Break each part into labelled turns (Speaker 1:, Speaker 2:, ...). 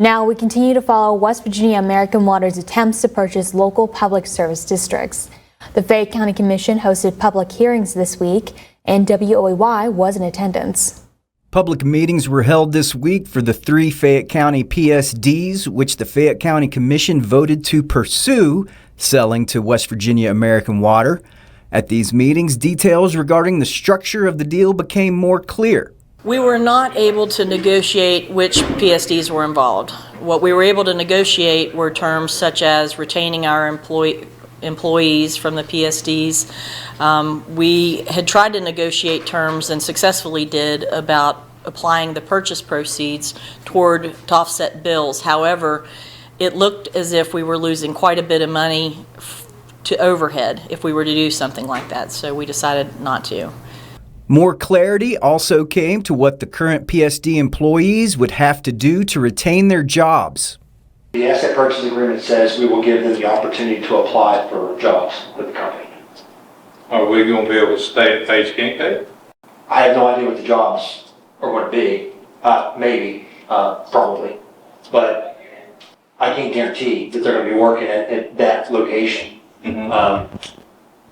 Speaker 1: Now we continue to follow West Virginia American Water's attempts to purchase local public service districts. The Fayette County Commission hosted public hearings this week, and WOAY was in attendance.
Speaker 2: Public meetings were held this week for the 3 Fayette County PSDs, which the Fayette County Commission voted to pursue selling to West Virginia American Water. At these meetings, details regarding the structure of the deal became more clear.
Speaker 3: We were not able to negotiate which PSDs were involved. What we were able to negotiate were terms such as retaining our employees from the PSDs. We had tried to negotiate terms and successfully did about applying the purchase proceeds to offset bills. However, it looked as if we were losing quite a bit of money to overhead if we were to do something like that, so we decided not to.
Speaker 2: More clarity also came to what the current PSD employees would have to do to retain their jobs.
Speaker 4: The asset purchase agreement says we will give them the opportunity to apply for jobs with the company.
Speaker 5: Are we going to be able to stay at Fayette County?
Speaker 4: I have no idea what the jobs are going to be. Maybe, probably. But I can't guarantee that they're going to be working at that location. Mm-hmm.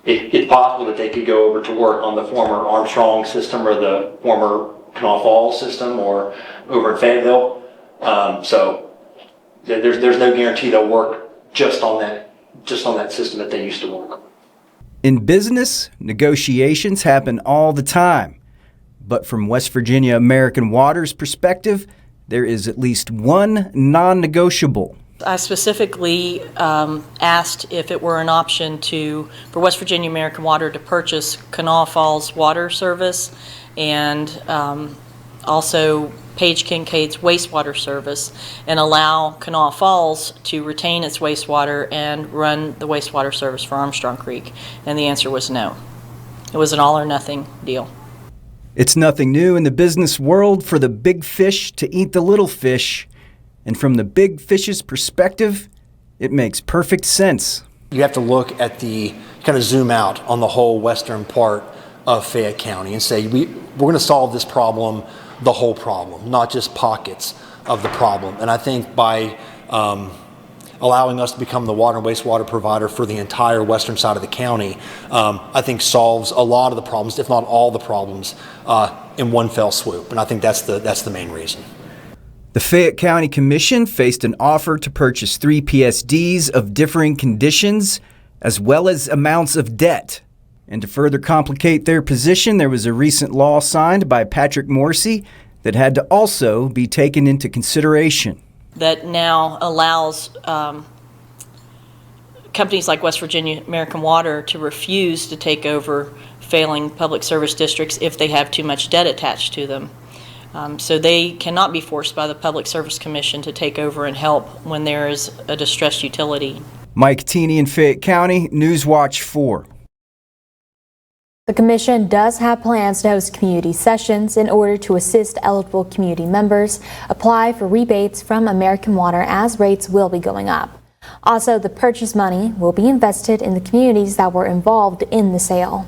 Speaker 4: It's possible that they could go over to work on the former Armstrong system or the former Canal Falls system or over in Fayetteville. So there's no guarantee they'll work just on that system that they used to work.
Speaker 2: In business, negotiations happen all the time. But from West Virginia American Water's perspective, there is at least one non-negotiable.
Speaker 3: I specifically asked if it were an option for West Virginia American Water to purchase Canal Falls water service and also Page Kincaid's wastewater service and allow Canal Falls to retain its wastewater and run the wastewater service for Armstrong Creek. And the answer was no. It was an all or nothing deal.
Speaker 2: It's nothing new in the business world for the big fish to eat the little fish. And from the big fish's perspective, it makes perfect sense.
Speaker 6: You have to look at kind of zoom out on the whole western part of Fayette County and say, we're going to solve this problem, the whole problem, not just pockets of the problem. And I think by allowing us to become the water and wastewater provider for the entire western side of the county, I think solves a lot of the problems, if not all the problems, in one fell swoop. And I think that's the main reason.
Speaker 2: The Fayette County Commission faced an offer to purchase 3 PSDs of differing conditions, as well as amounts of debt. And to further complicate their position, there was a recent law signed by Patrick Morrissey that had to also be taken into consideration.
Speaker 3: That now allows companies like West Virginia American Water to refuse to take over failing public service districts if they have too much debt attached to them. So they cannot be forced by the Public Service Commission to take over and help when there is a distressed utility.
Speaker 2: Mike Teeney in Fayette County, Newswatch 4.
Speaker 1: The Commission does have plans to host community sessions in order to assist eligible community members apply for rebates from American Water as rates will be going up. Also, the purchase money will be invested in the communities that were involved in the sale.